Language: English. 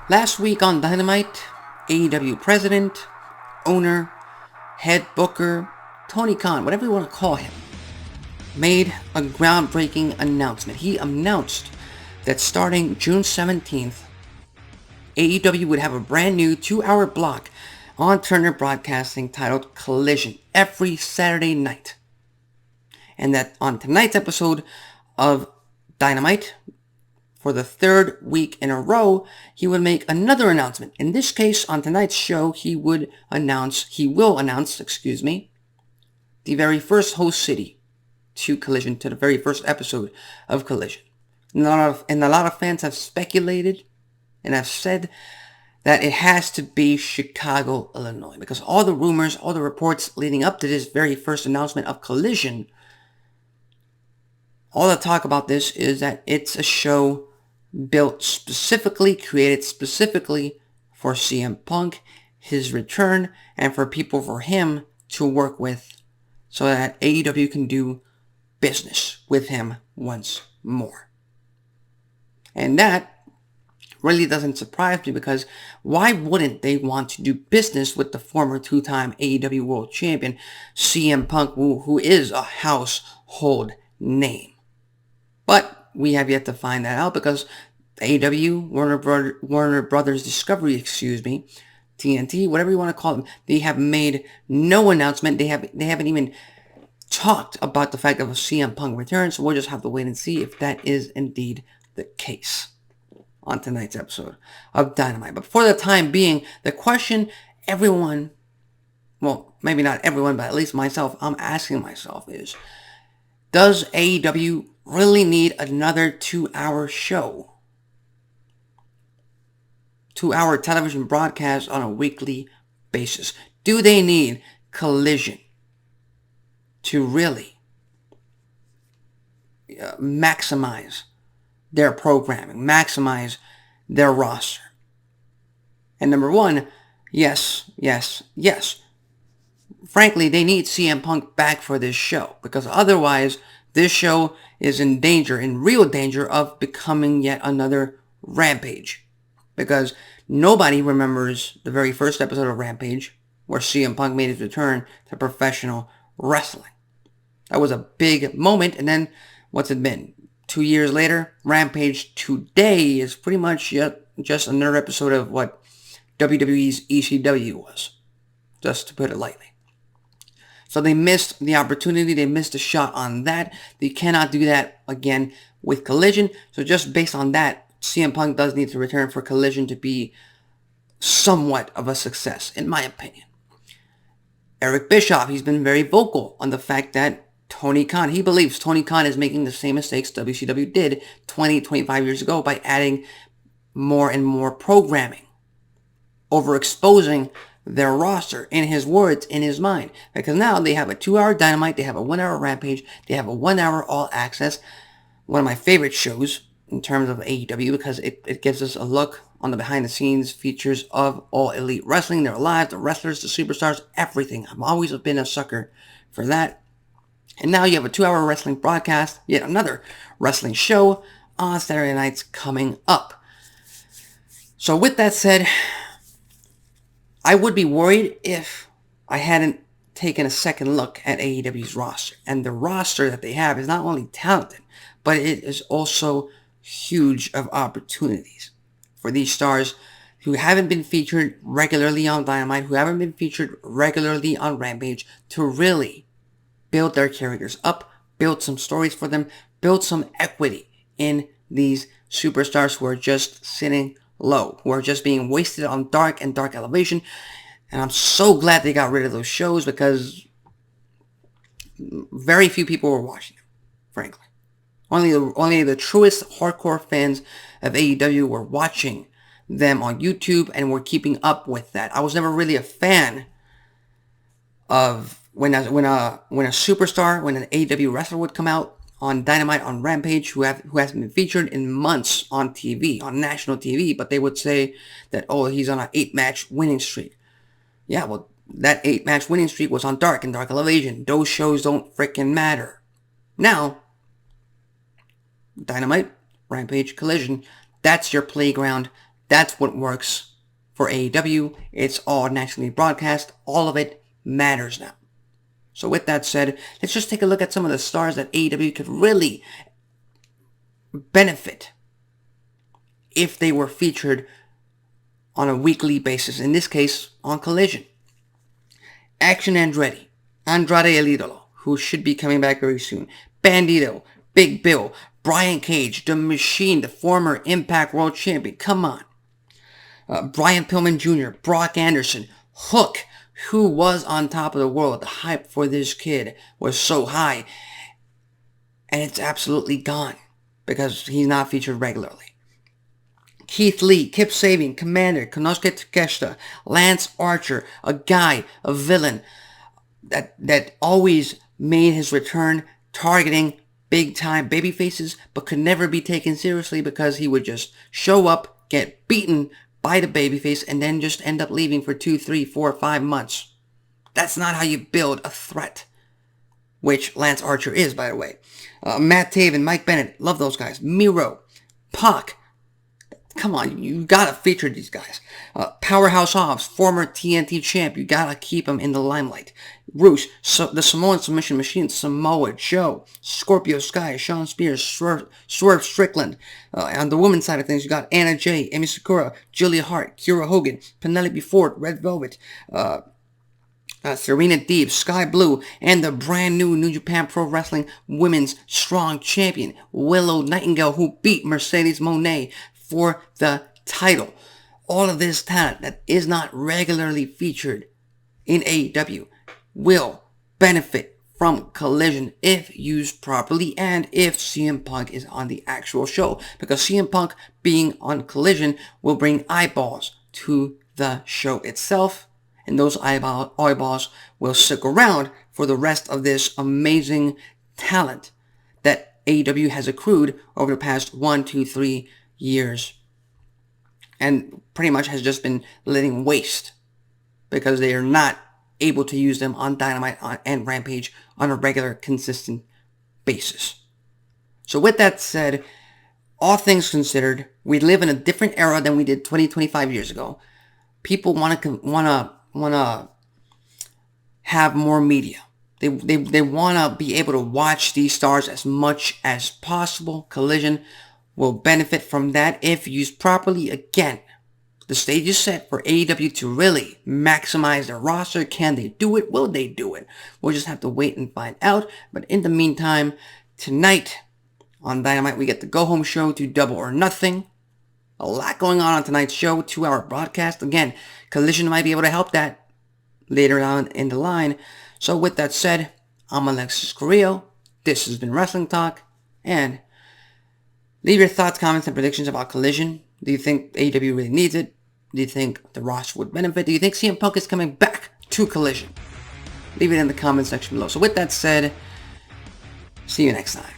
Last week on Dynamite, AEW president, owner, head booker, Tony Khan, whatever you want to call him, made a groundbreaking announcement. He announced that starting June 17th, AEW would have a brand new 2-hour block on Turner Broadcasting titled Collision every Saturday night. And that on tonight's episode of Dynamite, for the third week in a row, he would make another announcement. In this case, on tonight's show, he will announce, the very first host city to Collision, to the very first episode of Collision. And a lot of fans have speculated and have said that it has to be Chicago, Illinois, because all the rumors, all the reports leading up to this very first announcement of Collision, all the talk about this is that it's a show created specifically for CM Punk, his return, and for him to work with so that AEW can do business with him once more. And that really doesn't surprise me, because why wouldn't they want to do business with the former two-time AEW World Champion, CM Punk, who is a household name? But we have yet to find that out, because AEW, Warner Brothers Discovery, TNT, whatever you want to call them, they have made no announcement. They haven't even talked about the fact of a CM Punk return, so we'll just have to wait and see if that is indeed the case on tonight's episode of Dynamite. But for the time being, the question everyone, well, maybe not everyone, but at least myself, I'm asking myself is, does AEW really need another 2-hour show? 2-hour television broadcast on a weekly basis? Do they need Collision to really maximize their programming, maximize their roster? And number one, yes. Frankly, they need CM Punk back for this show, because otherwise this show is in real danger of becoming yet another Rampage. Because nobody remembers the very first episode of Rampage, where CM Punk made his return to professional wrestling. That was a big moment, and then, what's it been? 2 years later, Rampage today is pretty much just another episode of what WWE's ECW was, just to put it lightly. So they missed the opportunity, they missed a shot on that. They cannot do that again with Collision, so just based on that, CM Punk does need to return for Collision to be somewhat of a success, in my opinion. Eric Bischoff, he's been very vocal on the fact that he believes Tony Khan is making the same mistakes WCW did 25 years ago by adding more and more programming, overexposing their roster, in his words, in his mind. Because now they have a 2-hour Dynamite, they have a 1-hour Rampage, they have a 1-hour All Access, one of my favorite shows in terms of AEW, because it gives us a look on the behind-the-scenes features of All Elite Wrestling, their lives, the wrestlers, the superstars, everything. I've always been a sucker for that. And now you have a 2-hour wrestling broadcast, yet another wrestling show on Saturday nights coming up. So with that said, I would be worried if I hadn't taken a second look at AEW's roster. And the roster that they have is not only talented, but it is also huge of opportunities for these stars who haven't been featured regularly on Dynamite, who haven't been featured regularly on Rampage, to really build their characters up, build some stories for them, build some equity in these superstars who are just sitting low, who are just being wasted on Dark and Dark Elevation. And I'm so glad they got rid of those shows, because very few people were watching them, frankly. Only the truest hardcore fans of AEW were watching them on YouTube and were keeping up with that. I was never really a fan of when an AEW wrestler would come out on Dynamite, on Rampage, who hasn't been featured in months on TV, on national TV, but they would say that, oh, he's on an 8-match winning streak. Yeah, well, that 8-match winning streak was on Dark and Dark Elevation. Those shows don't freaking matter. Now, Dynamite, Rampage, Collision, that's your playground. That's what works for AEW. It's all nationally broadcast. All of it matters now. So with that said, let's just take a look at some of the stars that AEW could really benefit if they were featured on a weekly basis. In this case, on Collision. Action Andretti, Andrade El Idolo, who should be coming back very soon. Bandito, Big Bill, Brian Cage, The Machine, the former Impact World Champion. Come on. Brian Pillman Jr., Brock Anderson, Hook, who was on top of the world. The hype for this kid was so high. And it's absolutely gone because he's not featured regularly. Keith Lee, Kip Sabian, Commander, Konosuke Takeshita, Lance Archer, a guy, a villain that always made his return targeting big-time babyfaces, but could never be taken seriously because he would just show up, get beaten by the babyface, and then just end up leaving for 2, 3, 4, 5 months. That's not how you build a threat, which Lance Archer is, by the way. Matt Taven, Mike Bennett, love those guys. Miro, Pac. Come on, you gotta feature these guys. Powerhouse Hobbs, former TNT champ, you gotta keep him in the limelight. Roos, the Samoan Submission Machine, Samoa Joe, Scorpio Sky, Sean Spears, Swerve Strickland. On the women's side of things, you got Anna Jay, Emi Sakura, Julia Hart, Kira Hogan, Penelope Ford, Red Velvet, Serena Deeb, Sky Blue, and the brand new New Japan Pro Wrestling Women's Strong Champion, Willow Nightingale, who beat Mercedes Moné for the title. All of this talent that is not regularly featured in AEW will benefit from Collision if used properly and if CM Punk is on the actual show. Because CM Punk being on Collision will bring eyeballs to the show itself. And those eyeballs will stick around for the rest of this amazing talent that AEW has accrued over the past 1, 2, 3 years. And pretty much has just been letting waste because they are not able to use them on Dynamite and Rampage on a regular, consistent basis. So with that said, all things considered, we live in a different era than we did 20, 25 years ago. People want to have more media. They want to be able to watch these stars as much as possible. Collision will benefit from that if used properly. Again, the stage is set for AEW to really maximize their roster. Can they do it? Will they do it? We'll just have to wait and find out. But in the meantime, tonight on Dynamite, we get the go-home show to Double or Nothing. A lot going on tonight's show, 2-hour broadcast. Again, Collision might be able to help that later on in the line. So with that said, I'm Alexis Carrillo. This has been Wrestling Talk. And leave your thoughts, comments, and predictions about Collision. Do you think AEW really needs it? Do you think the roster would benefit? Do you think CM Punk is coming back to Collision? Leave it in the comment section below. So with that said, see you next time.